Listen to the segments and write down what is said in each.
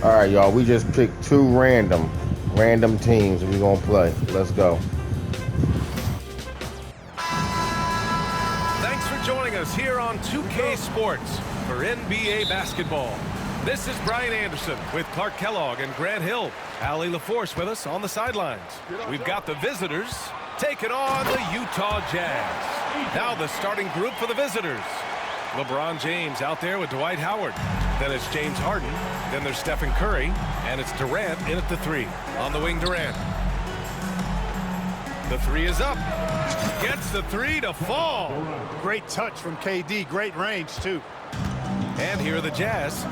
All right, y'all. We just picked two random teams and we're gonna play. Let's go. Thanks for joining us here on 2K Sports for NBA basketball. This is Brian Anderson with Clark Kellogg and Grant Hill. Allie LaForce with us on the sidelines. We've got the visitors taking on the Utah Jazz. Now the starting group for the visitors. LeBron James out there with Dwight Howard. Then it's James Harden. Then there's Stephen Curry. And it's Durant in at the 3. On the wing, Durant. The 3 is up. Gets the 3 to fall. Great touch from KD. Great range, too. And here are the Jazz.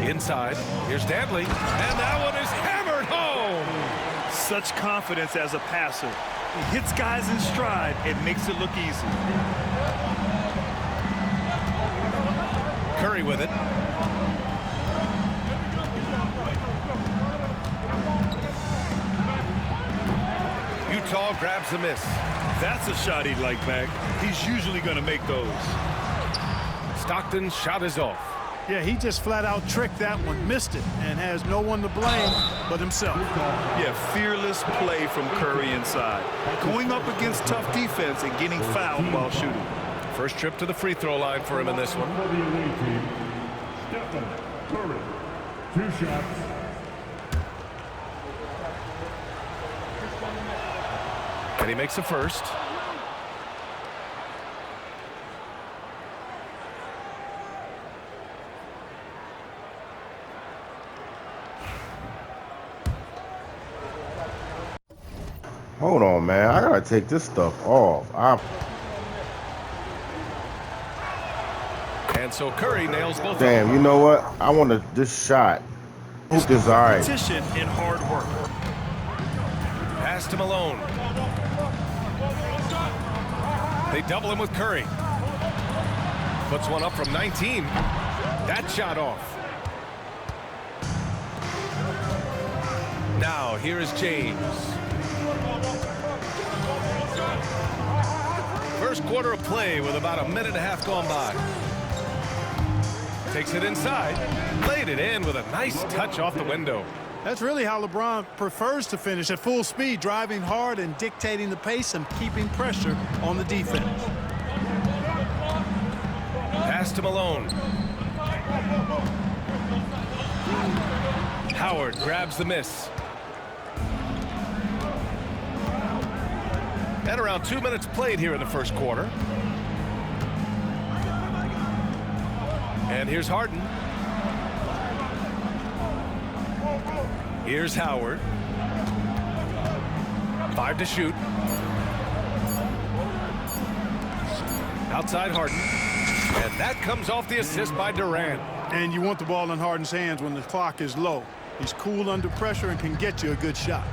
Inside. Here's Dantley. And that one is hammered home. Such confidence as a passer. He hits guys in stride. It makes it look easy. Curry with it. Utah grabs the miss. That's a shot he'd like back. He's usually going to make those. Stockton's shot is off. Yeah, he just flat out tricked that one, missed it, and has no one to blame but himself. Yeah, fearless play from Curry inside. Going up against tough defense and getting fouled while shooting. First trip to the free throw line for him in this one. Stephen Curry, 2 shots. And he makes the first. Hold on, man. I gotta take this stuff off. And so Curry nails both. Damn, you know what? I want this shot. Hoop is all right. Competition and hard work. Pass to Malone. They double him with Curry. Puts one up from 19. That shot off. Now here is James. First quarter of play with about a minute and a half gone by. Takes it inside. Laid it in with a nice touch off the window. That's really how LeBron prefers to finish, at full speed, driving hard and dictating the pace and keeping pressure on the defense. Pass to Malone. Howard grabs the miss. And around 2 minutes played here in the first quarter. And here's Harden. Here's Howard. 5 to shoot. Outside Harden. And that comes off the assist by Durant. And you want the ball in Harden's hands when the clock is low. He's cool under pressure and can get you a good shot.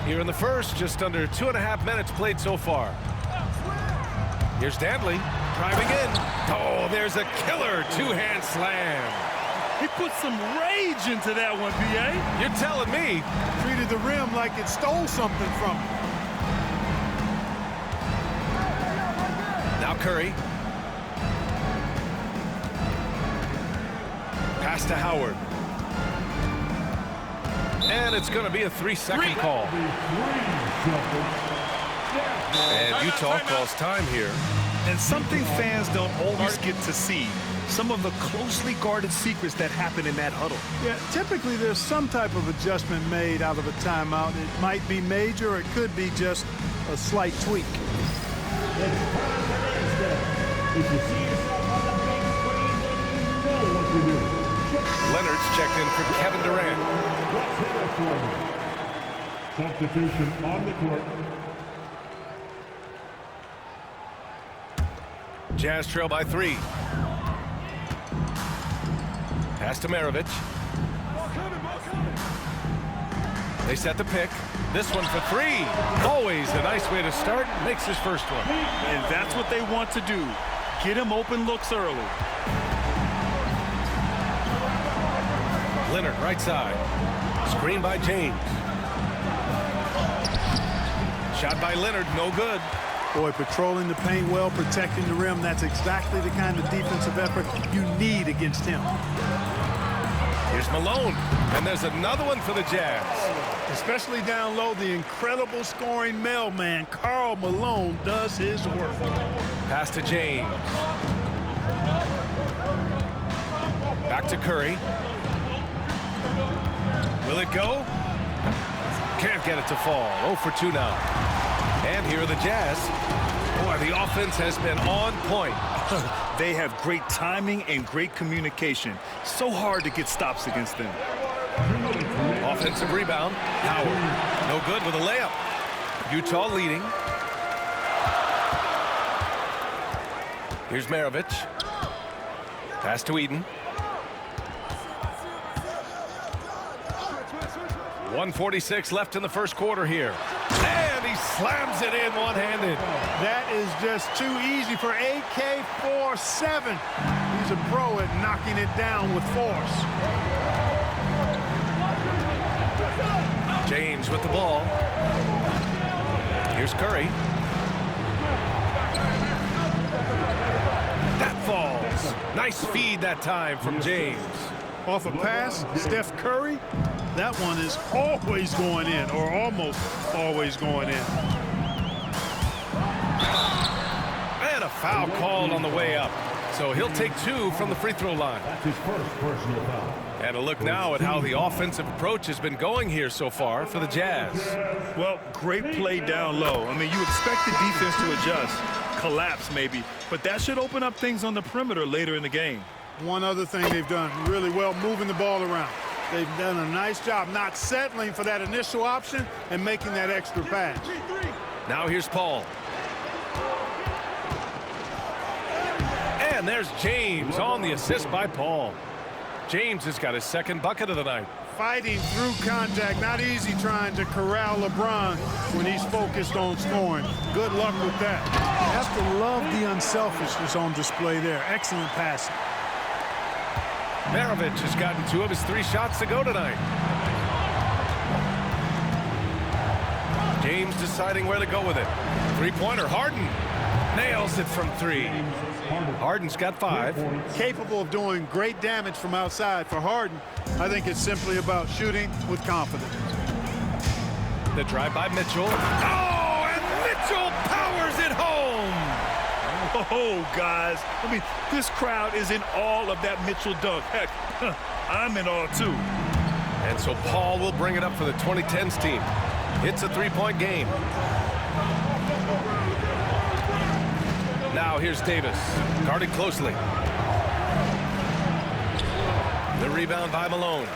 Here in the first, just under 2.5 minutes played so far. Here's Dantley driving in. Oh, there's a killer 2-hand slam. He put some rage into that one, B.A. You're telling me. Treated the rim like it stole something from him. Now Curry. Pass to Howard. And it's going to be a 3-second call. And Utah calls time here. And something fans don't always get to see. Some of the closely guarded secrets that happen in that huddle. Yeah, typically there's some type of adjustment made out of a timeout. It might be major or it could be just a slight tweak. Leonard's checked in for Kevin Durant. Substitution on the court. Jazz trail by 3. Pass to Maravich. They set the pick. This one for 3. Always a nice way to start. Makes his first one. And that's what they want to do. Get him open looks early. Leonard right side. Screen by James. Shot by Leonard, no good. Boy, patrolling the paint well, protecting the rim, that's exactly the kind of defensive effort you need against him. Here's Malone, and there's another one for the Jazz. Especially down low, the incredible scoring mailman, Karl Malone, does his work. Pass to James. Back to Curry. Will it go? Can't get it to fall. 0 for 2 now. And here are the Jazz. Boy, the offense has been on point. They have great timing and great communication. So hard to get stops against them. Offensive rebound. Howard. No good with a layup. Utah leading. Here's Maravich. Pass to Eden. 1:46 left in the first quarter here. And he slams it in one-handed. That is just too easy for AK-47. He's a pro at knocking it down with force. James with the ball. Here's Curry. That falls. Nice feed that time from James. Off a pass, Steph Curry, that one is always going in, or almost always going in. And a foul called on the way up. So he'll take 2 from the free throw line. That's his first personal foul. And a look now at how the offensive approach has been going here so far for the Jazz. Well, great play down low. I mean, you expect the defense to adjust, collapse maybe, but that should open up things on the perimeter later in the game. One other thing they've done really well, moving the ball around. They've done a nice job not settling for that initial option and making that extra pass. Now here's Paul. And there's James on the assist by Paul. James has got his second bucket of the night. Fighting through contact, not easy trying to corral LeBron when he's focused on scoring. Good luck with that. You have to love the unselfishness on display there. Excellent passing. Maravich has gotten 2 of his 3 shots to go tonight. James deciding where to go with it. Three-pointer, Harden. Nails it from 3. Harden's got 5. Capable of doing great damage from outside. For Harden, I think it's simply about shooting with confidence. The drive by Mitchell. Oh, and Mitchell powers it home. Oh, guys, I mean, this crowd is in awe of that Mitchell dunk. Heck, I'm in awe, too. And so Paul will bring it up for the 2010s team. It's a 3-point game. Now here's Davis, guarded closely. The rebound by Malone.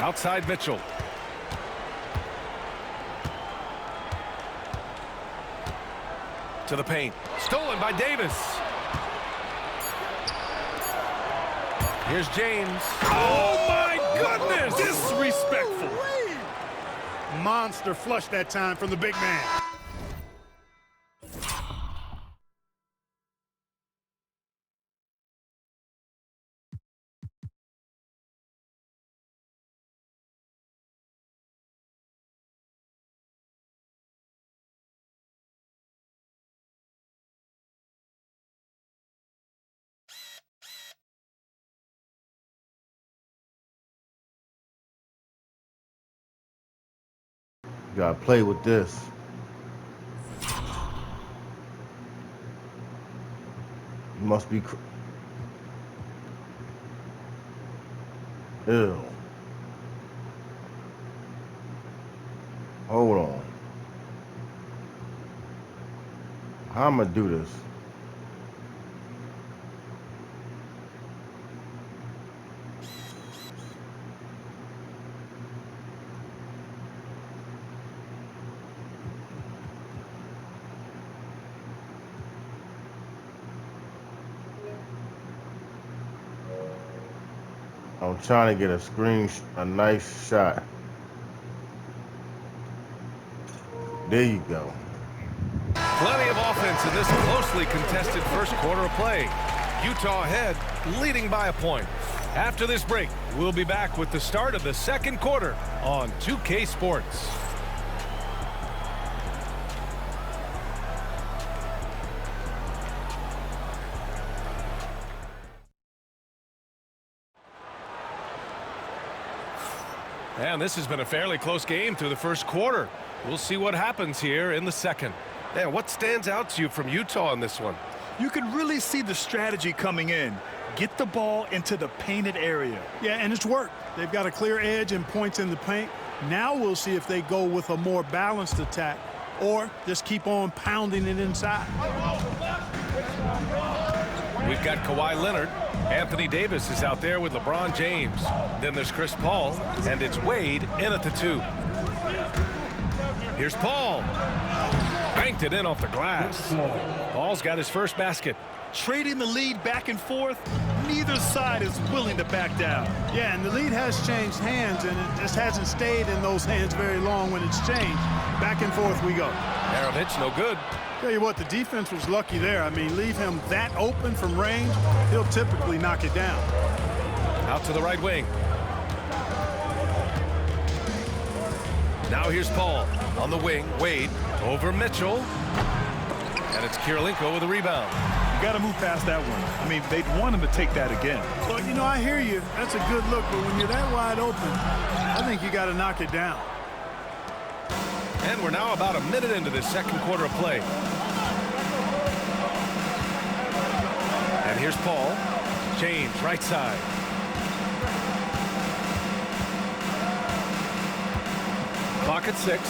Outside Mitchell. To the paint. Stolen by Davis. Here's James. Oh, my goodness! Disrespectful. Monster flush that time from the big man. You gotta play with this. You must be. Ew. Hold on. How am I do this? I'm trying to get a nice shot. There you go. Plenty of offense in this closely contested first quarter of play. Utah ahead, leading by a point. After this break, we'll be back with the start of the second quarter on 2K Sports. And this has been a fairly close game through the first quarter. We'll see what happens here in the second. Man, what stands out to you from Utah in this one? You can really see the strategy coming in. Get the ball into the painted area. Yeah, and it's worked. They've got a clear edge and points in the paint. Now we'll see if they go with a more balanced attack or just keep on pounding it inside. We've got Kawhi Leonard. Anthony Davis is out there with LeBron James. Then there's Chris Paul, and it's Wade in at the 2. Here's Paul. Banked it in off the glass. Paul's got his first basket. Trading the lead back and forth, neither side is willing to back down. Yeah, and the lead has changed hands, and it just hasn't stayed in those hands very long when it's changed. Back and forth we go. Maravich, no good. Tell you what, the defense was lucky there. I mean, leave him that open from range, he'll typically knock it down. Out to the right wing. Now here's Paul on the wing. Wade over Mitchell. And it's Kirilenko with a rebound. You got to move past that one. I mean, they'd want him to take that again. Well, you know, I hear you. That's a good look, but when you're that wide open, I think you got to knock it down. And we're now about a minute into this second quarter of play. And here's Paul. James, right side. Clock at 6.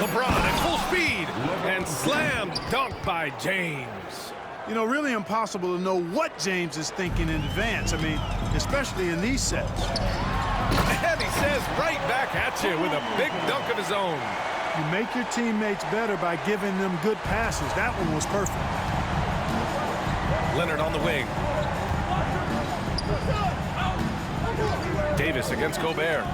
LeBron at full speed. And slam dunk by James. You know, really impossible to know what James is thinking in advance. I mean, especially in these sets. And he says right back at you with a big dunk of his own. You make your teammates better by giving them good passes. That one was perfect. Leonard on the wing. Davis against Gobert.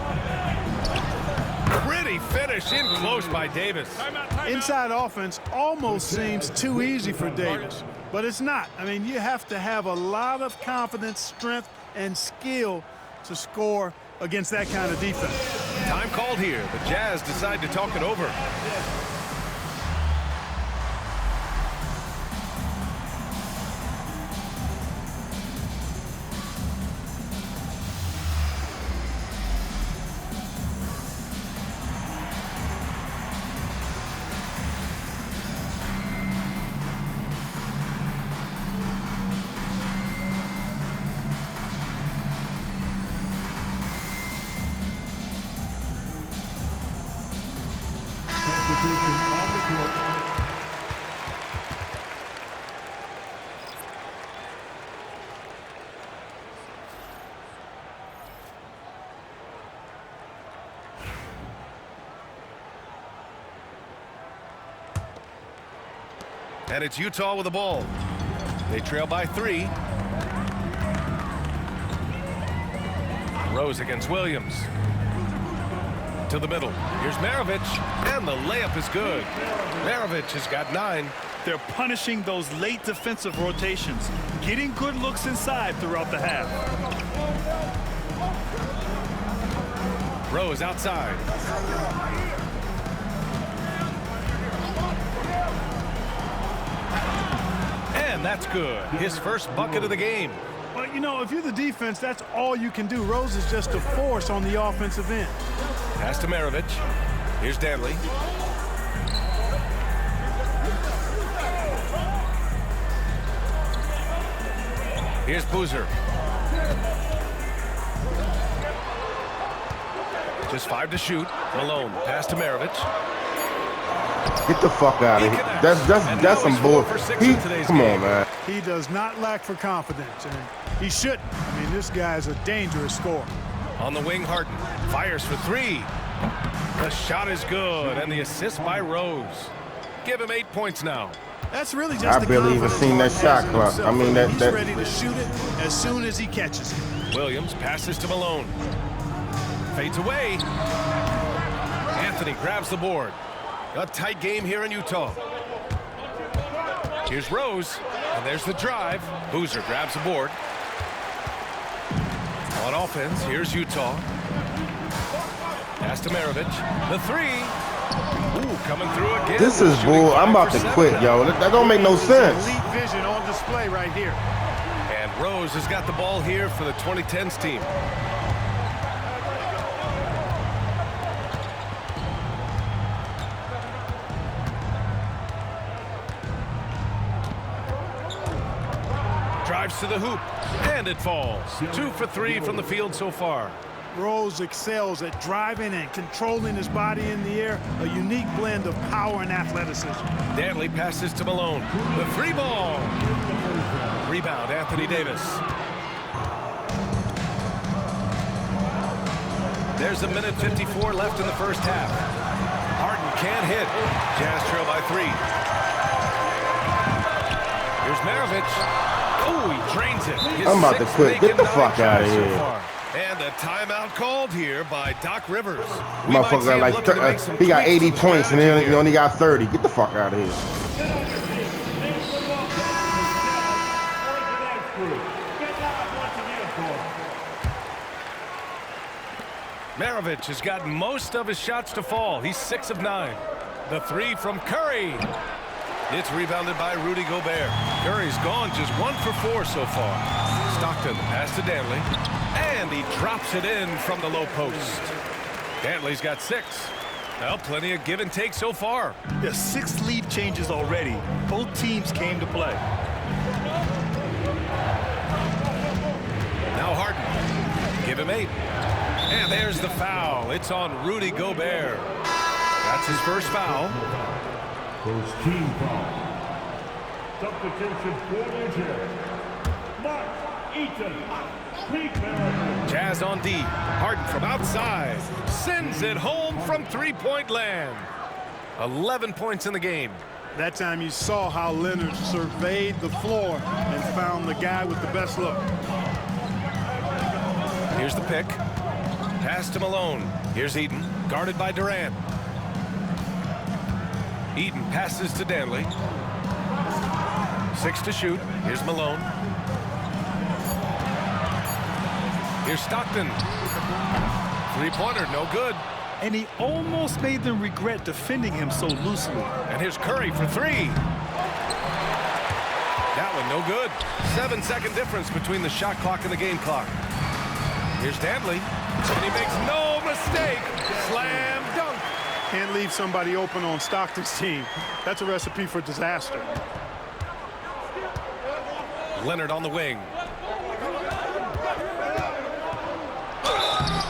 Pretty finish in close by Davis. Inside offense almost seems too easy for Davis, but it's not. I mean, you have to have a lot of confidence, strength, and skill to score against that kind of defense. Time called here. The Jazz decide to talk it over. And it's Utah with the ball. They trail by 3. Rose against Williams. To the middle. Here's Maravich. And the layup is good. Maravich has got 9. They're punishing those late defensive rotations, getting good looks inside throughout the half. Rose outside. And that's good. His first bucket of the game. But, you know, if you're the defense, that's all you can do. Rose is just a force on the offensive end. Pass to Maravich. Here's Danley. Here's Boozer. Just 5 to shoot. Malone. Pass to Maravich. Get the fuck out of here. That's some bull. Come on, man. He does not lack for confidence, and he shouldn't. I mean, this guy's a dangerous scorer. On the wing, Harden fires for 3. The shot is good, and the assist by Rose. Give him 8 points now. That's really just I the barely even confidence seen that Harden shot has in clock. himself. I mean, that He's ready to shoot it as soon as he catches it. Williams passes to Malone. Fades away. Anthony grabs the board. A tight game here in Utah. Here's Rose, and there's the drive. Boozer grabs the board. On offense, here's Utah. Pass to Maravich. The 3. Ooh, coming through again. This is bull. I'm about to quit, yo. That don't make no sense. Elite vision on display right here. And Rose has got the ball here for the 2010s team. Drives to the hoop, and it falls. 2 for 3 from the field so far. Rose excels at driving and controlling his body in the air, a unique blend of power and athleticism. Dantley passes to Malone. The 3 ball. Rebound, Anthony Davis. There's a minute 54 left in the first half. Harden can't hit. Jazz trail by 3. Here's Maravich. Oh, he drains it. His I'm about to quit. Get the fuck out of here. So and a timeout called here by Doc Rivers. Motherfucker got like, he got 80 points and he only got 30. Get the fuck out of here. Maravich has gotten most of his shots to fall. He's 6 of 9. The 3 from Curry. It's rebounded by Rudy Gobert. Curry's gone just 1 for 4 so far. Stockton pass to Dantley. And he drops it in from the low post. Dantley's got 6. Well, plenty of give and take so far. There's 6 lead changes already. Both teams came to play. Now Harden. Give him 8. And there's the foul. It's on Rudy Gobert. That's his first foul. First team foul. Substitution for New Jersey. Mark Eaton. Jazz on D. Harden from outside. Sends it home from three-point land. 11 points in the game. That time you saw how Leonard surveyed the floor and found the guy with the best look. Here's the pick. Pass to Malone. Here's Eaton, guarded by Durant. Eaton passes to Dantley. 6 to shoot. Here's Malone. Here's Stockton. Three-pointer, no good. And he almost made them regret defending him so loosely. And here's Curry for 3. That one no good. 7-second difference between the shot clock and the game clock. Here's Dantley. And he makes no mistake. Slam dunk. Can't leave somebody open on Stockton's team. That's a recipe for disaster. Leonard on the wing.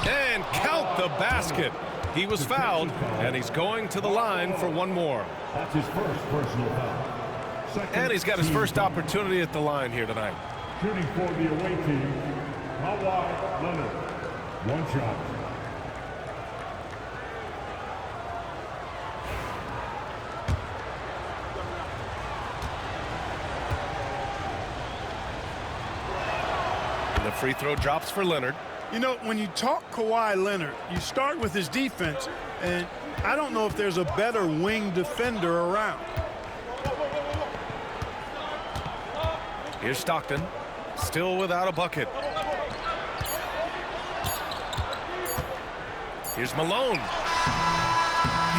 And count the basket. He was fouled, and he's going to the line for one more. That's his first personal foul. And he's got his first opportunity at the line here tonight. Shooting for the away team, Kawhi Leonard. One shot. And the free throw drops for Leonard. You know, when you talk Kawhi Leonard, you start with his defense, and I don't know if there's a better wing defender around. Here's Stockton, still without a bucket. Here's Malone.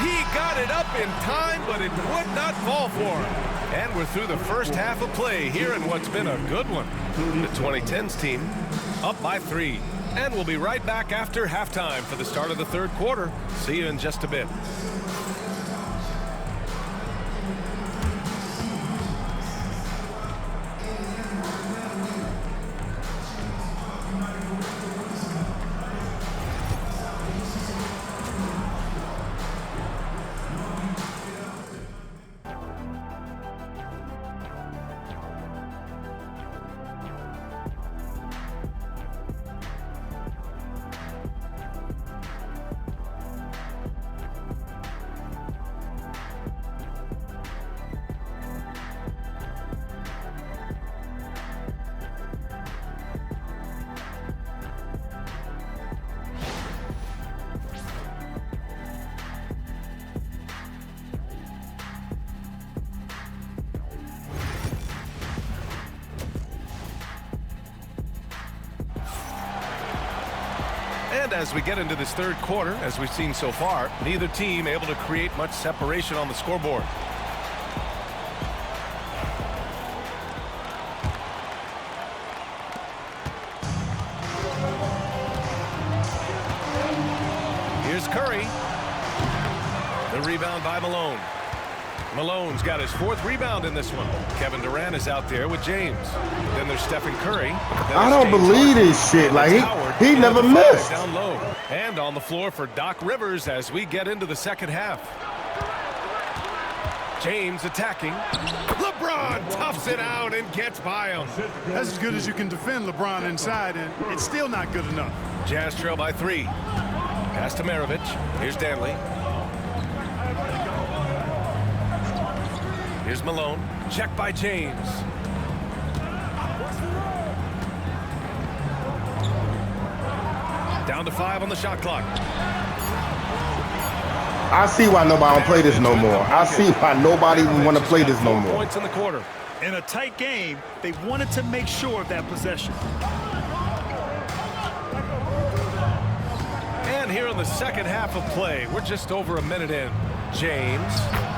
He got it up in time, but it would not fall for him. And we're through the first half of play here in what's been a good one. The 2010s team up by 3. And we'll be right back after halftime for the start of the third quarter. See you in just a bit. And as we get into this third quarter, as we've seen so far, neither team able to create much separation on the scoreboard. Here's Curry. The rebound by Malone. Malone's got his 4th rebound in this one. Kevin Durant is out there with James. Then there's Stephen Curry. I don't believe this shit. Like, he never missed. Down low. And on the floor for Doc Rivers as we get into the second half. James attacking. LeBron toughs it out and gets by him. That's as good as you can defend LeBron inside, and it's still not good enough. Jazz trail by 3. Pass to Maravich. Here's Danley. Here's Malone. Check by James. Down to 5 on the shot clock. I see why nobody don't play this no more. I see why nobody even want to play this no more. Points in the quarter. In a tight game, they wanted to make sure of that possession. And here in the second half of play, we're just over a minute in. James.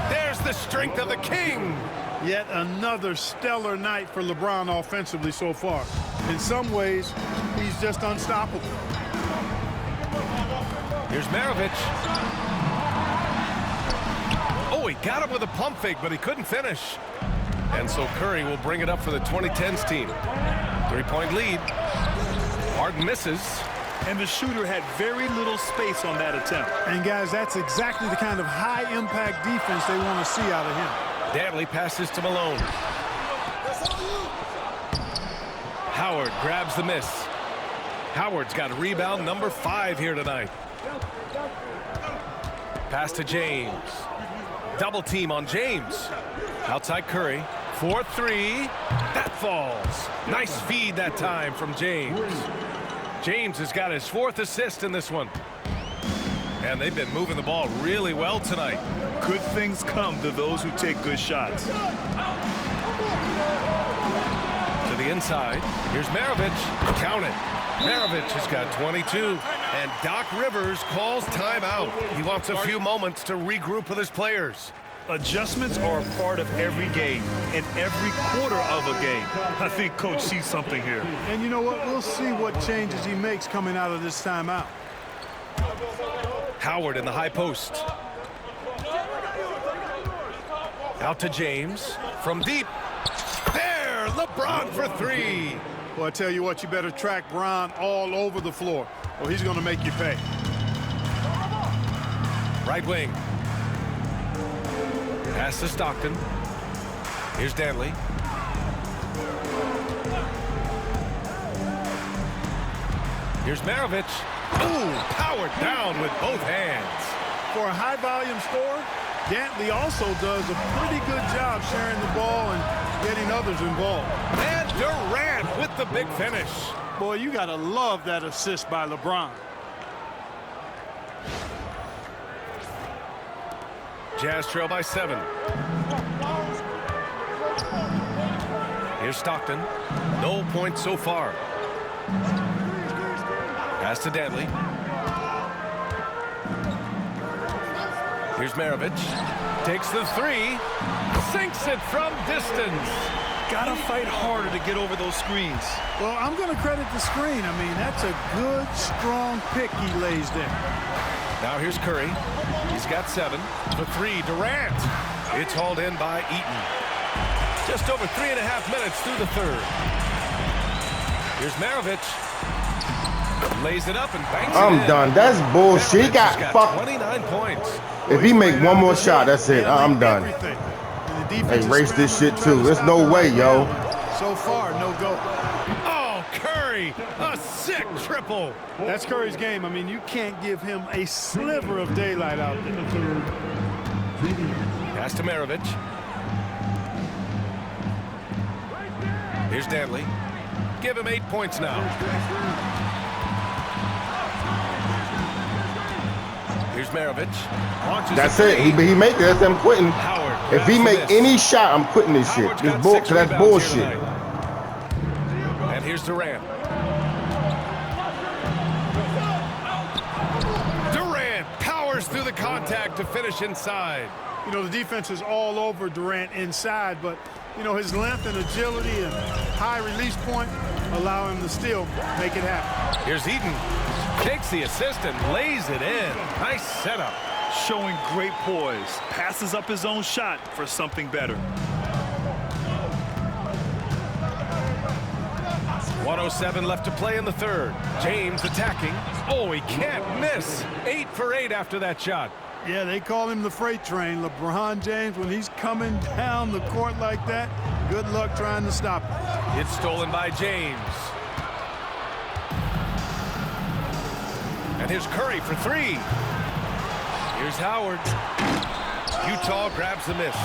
There's the strength of the king. Yet another stellar night for LeBron offensively so far. In some ways, he's just unstoppable. Here's Maravich. Oh, he got him with a pump fake, but he couldn't finish. And so Curry will bring it up for the 2010s team. 3-point lead. Harden misses. And the shooter had very little space on that attempt. And guys, that's exactly the kind of high-impact defense they want to see out of him. Danley passes to Malone. Howard grabs the miss. Howard's got rebound number 5 here tonight. Pass to James. Double team on James. Outside Curry. 4-3. That falls. Nice feed that time from James. James has got his 4th assist in this one. And they've been moving the ball really well tonight. Good things come to those who take good shots. To the inside. Here's Maravich. Count it. Maravich has got 22. And Doc Rivers calls timeout. He wants a few moments to regroup with his players. Adjustments are a part of every game and every quarter of a game. I think Coach sees something here. And you know what? We'll see what changes he makes coming out of this timeout. Howard in the high post. Out to James. From deep. There! LeBron for 3. Well, I tell you what, you better track Bron all over the floor, or he's going to make you pay. Right wing. Pass to Stockton. Here's Danley. Here's Maravich. Ooh, powered down with both hands. For a high-volume scorer, Dantley also does a pretty good job sharing the ball and getting others involved. And Durant with the big finish. Boy, you got to love that assist by LeBron. Jazz trail by 7. Here's Stockton. No points so far. Pass to Danley. Here's Maravich. Takes the 3. Sinks it from distance. Gotta fight harder to get over those screens. Well, I'm going to credit the screen. I mean, that's a good, strong pick he lays there. Now here's Curry. He's got 7. The 3, Durant. It's hauled in by Eaton. Just over 3.5 minutes through the 3rd. Here's Maravich. Lays it up and banks it in. I'm done. That's bullshit. He got fucked. 29 points. If he make one more shot, that's it. I'm done. Hey, race this shit too. There's no way, yo. So far, no go. Oh, Curry, a sick triple. That's Curry's game. I mean, you can't give him a sliver of daylight out there. Pass to Maravich. Here's Danley. Give him 8 points now. Here's Maravich. That's it. He make it. That's him quitting. Howard If he make any shot, I'm quitting this shit. That's bullshit. And here's Durant. Durant powers through the contact to finish inside. You know, the defense is all over Durant inside, but, you know, his length and agility and high release point allow him to still make it happen. Here's Eaton. Takes the assist and lays it in. Nice setup. Showing great poise. Passes up his own shot for something better. 1:07 left to play in the third. James attacking. Oh, he can't miss. 8 for 8 after that shot. Yeah, they call him the freight train. LeBron James, when he's coming down the court like that, good luck trying to stop him. It's stolen by James. And here's Curry for 3. Here's Howard. Utah grabs the miss.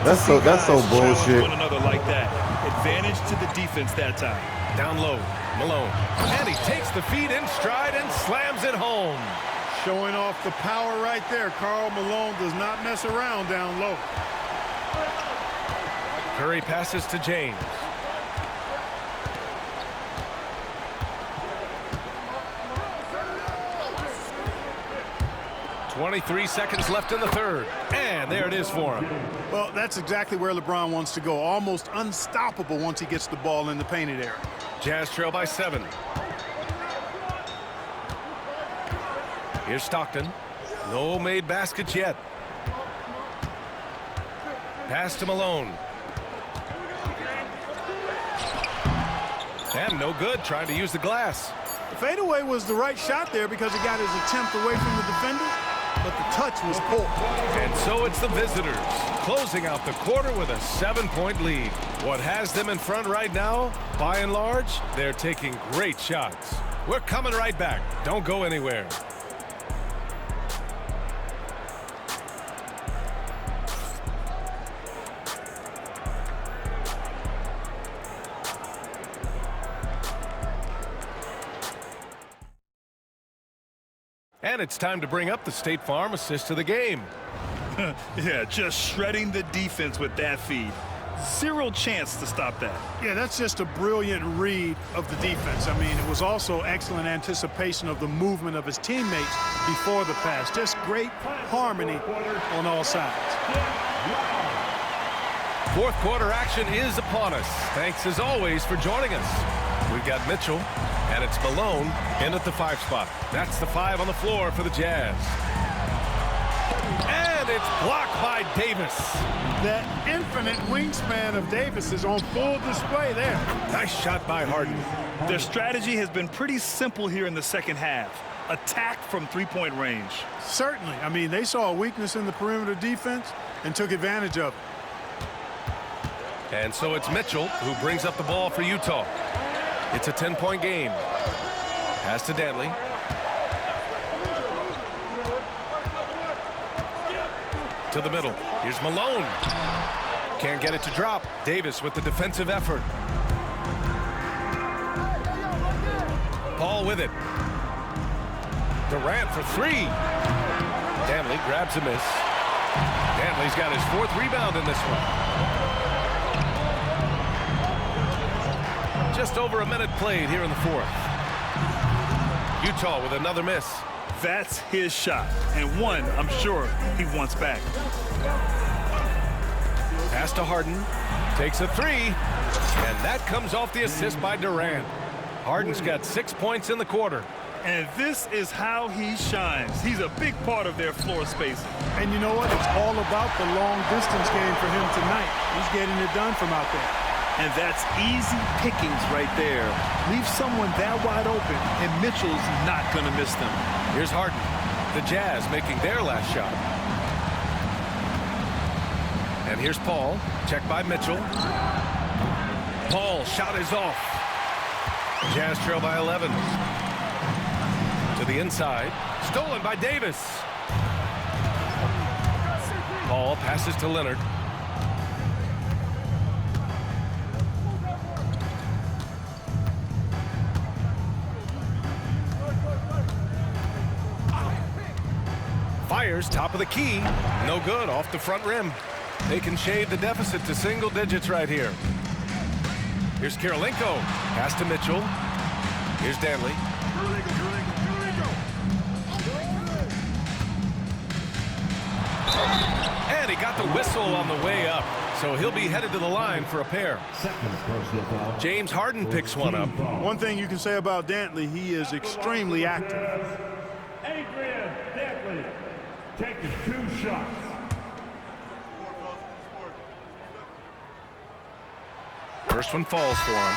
That's so bullshit. One another like that. Advantage to the defense that time. Down low, Malone. And he takes the feed in stride and slams it home. Showing off the power right there. Karl Malone does not mess around down low. Curry passes to James. .23 seconds left in the third. And there it is for him. Well, that's exactly where LeBron wants to go. Almost unstoppable once he gets the ball in the painted area. Jazz trail by 7. Here's Stockton. No made baskets yet. Pass to Malone. And no good, trying to use the glass. The fadeaway was the right shot there because he got his attempt away from the defender, but the touch was poor. And so it's the visitors, closing out the quarter with a 7-point lead. What has them in front right now, by and large, they're taking great shots. We're coming right back. Don't go anywhere. And it's time to bring up the State Farm assist to the game. Yeah, just shredding the defense with that feed. Zero chance to stop that. Yeah, that's just a brilliant read of the defense. I mean, it was also excellent anticipation of the movement of his teammates before the pass. Just great harmony on all sides. Fourth quarter action is upon us. Thanks as always for joining us. We've got Mitchell, and it's Malone in at the 5 spot. That's the 5 on the floor for the Jazz. And it's blocked by Davis. That infinite wingspan of Davis is on full display there. Nice shot by Harden. Their strategy has been pretty simple here in the second half. Attack from three-point range. Certainly. I mean, they saw a weakness in the perimeter defense and took advantage of it. And so it's Mitchell who brings up the ball for Utah. It's a 10-point game. Pass to Dantley. To the middle. Here's Malone. Can't get it to drop. Davis with the defensive effort. Paul with it. Durant for 3. Dantley grabs a miss. Dantley's got his 4th rebound in this one. Just over a minute played here in the 4th. Utah with another miss. That's his shot, and one I'm sure he wants back. Pass to Harden. Takes a 3. And that comes off the assist by Durant. Harden's got 6 points in the quarter. And this is how he shines. He's a big part of their floor spacing. And you know what? It's all about the long distance game for him tonight. He's getting it done from out there. And that's easy pickings right there. Leave someone that wide open, and Mitchell's not going to miss them. Here's Harden. The Jazz making their last shot. And here's Paul. Check by Mitchell. Paul, shot is off. Jazz trail by 11. To the inside. Stolen by Davis. Paul passes to Leonard. Fires top of the key. No good off the front rim. They can shade the deficit to single digits right here. Here's Kirilenko. Pass to Mitchell. Here's Dantley. And he got the whistle on the way up. So he'll be headed to the line for a pair. James Harden picks one up. One thing you can say about Dantley, he is extremely active. Adrian Dantley. shots. First one falls for him.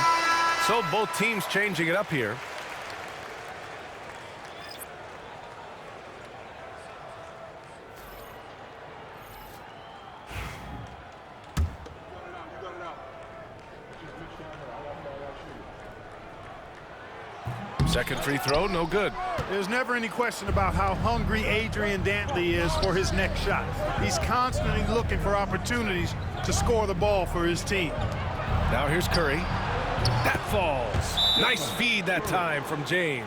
So both teams changing it up here. Second free throw, no good. There's never any question about how hungry Adrian Dantley is for his next shot. He's constantly looking for opportunities to score the ball for his team. Now here's Curry. That falls. Nice feed that time from James.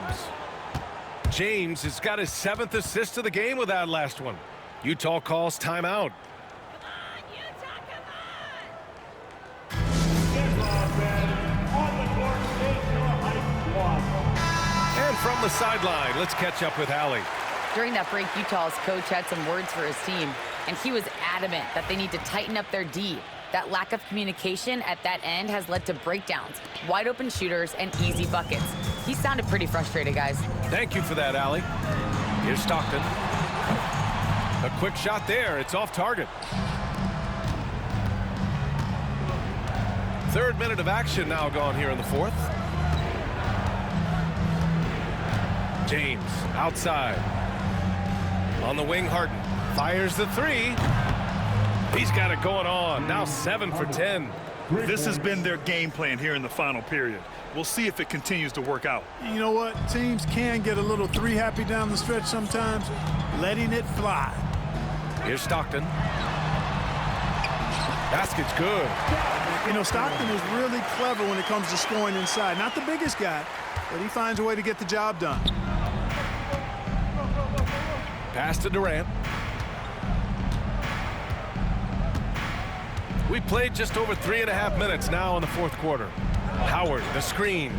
James has got his 7th assist of the game with that last one. Utah calls timeout. And from the sideline, let's catch up with Allie. During that break, Utah's coach had some words for his team, and he was adamant that they need to tighten up their D. That lack of communication at that end has led to breakdowns, wide open shooters, and easy buckets. He sounded pretty frustrated, guys. Thank you for that, Allie. Here's Stockton. A quick shot there. It's off target. 3rd minute of action now gone here in the 4th. James outside. On the wing, Harden fires the 3. He's got it going on. Now 7 for 10. This has been their game plan here in the final period. We'll see if it continues to work out. You know what? Teams can get a little 3-happy down the stretch sometimes, letting it fly. Here's Stockton. Basket's good. You know, Stockton is really clever when it comes to scoring inside. Not the biggest guy, but he finds a way to get the job done. Pass to Durant. We played just over 3.5 minutes now in the 4th quarter. Howard, the screen.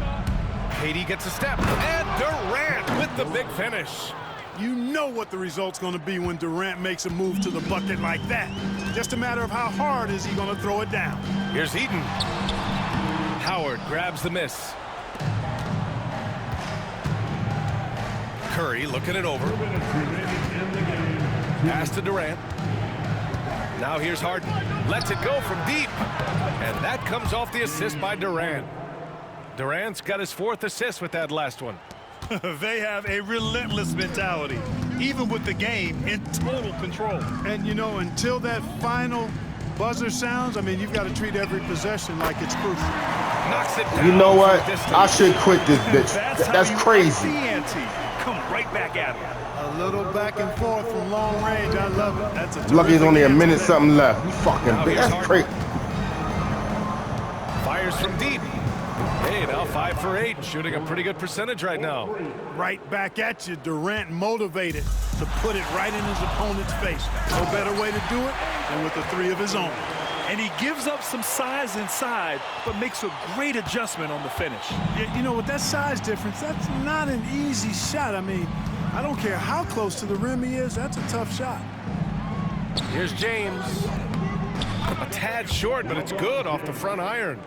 KD gets a step. And Durant with the big finish. You know what the result's going to be when Durant makes a move to the bucket like that. Just a matter of how hard is he going to throw it down. Here's Eaton. Howard grabs the miss. Curry looking it over. Pass to Durant. Now here's Harden. Lets it go from deep. And that comes off the assist by Durant. Durant's got his 4th assist with that last one. They have a relentless mentality, even with the game in total control. And, you know, until that final buzzer sounds, I mean, you've got to treat every possession like it's crucial. Knocks it down. You know what? from distance. I should quit this bitch. That's crazy. Come right back at him. A little back and forth from long range. I love it. That's a Lucky it's only a terrific minute answer. something left. You fucking Now bitch. here's That's crazy. Fires from deep. Hey, now 5 for 8. Shooting a pretty good percentage right now. Right back at you. Durant motivated to put it right in his opponent's face. No better way to do it than with a 3 of his own. And he gives up some size inside, but makes a great adjustment on the finish. You know, with that size difference, that's not an easy shot. I mean, I don't care how close to the rim he is. That's a tough shot. Here's James. A tad short, but it's good off the front iron.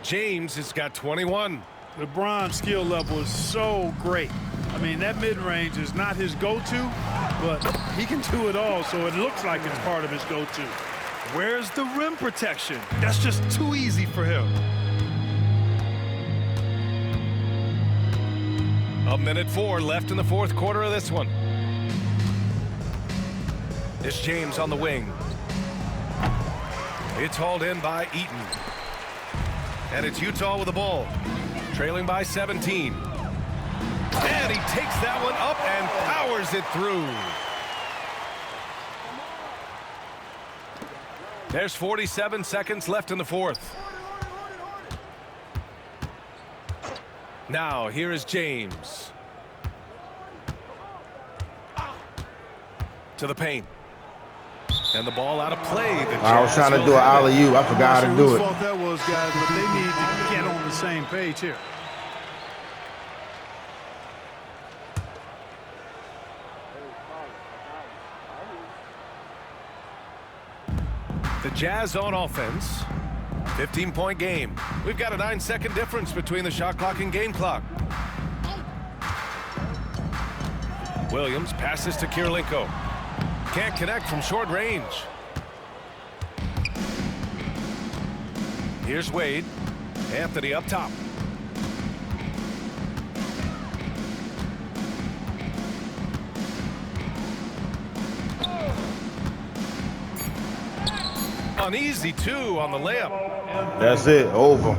James has got 21. LeBron's skill level is so great. I mean, that mid-range is not his go-to, but he can do it all, so it looks like it's part of his go-to. Where's the rim protection? That's just too easy for him. A minute 4 left in the 4th quarter of this one. It's James on the wing. It's hauled in by Eaton. And it's Utah with the ball, trailing by 17. And he takes that one up and powers it through. There's 47 seconds left in the 4th. Now, here is James. To the paint. And the ball out of play. I was trying to do an alley-oop. I forgot how to do Whose it. fault that was, guys, but they need to get on the same page here. The Jazz on offense. 15-point game. We've got a 9-second difference between the shot clock and game clock. Williams passes to Kirilenko. Can't connect from short range. Here's Wade. Anthony up top. An easy 2 on the layup. That's it. Over.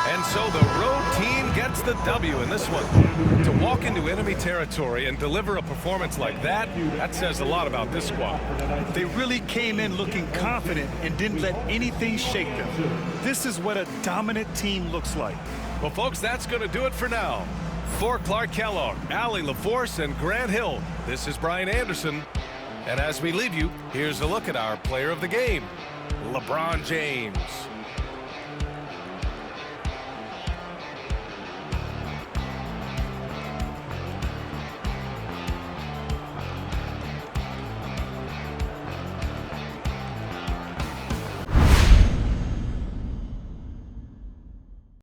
And so the road team gets the W in this one. To walk into enemy territory and deliver a performance like that, that says a lot about this squad. They really came in looking confident and didn't let anything shake them. This is what a dominant team looks like. Well, folks, that's going to do it for now. For Clark Kellogg, Allie LaForce, and Grant Hill, this is Brian Anderson. And as we leave you, here's a look at our player of the game, LeBron James.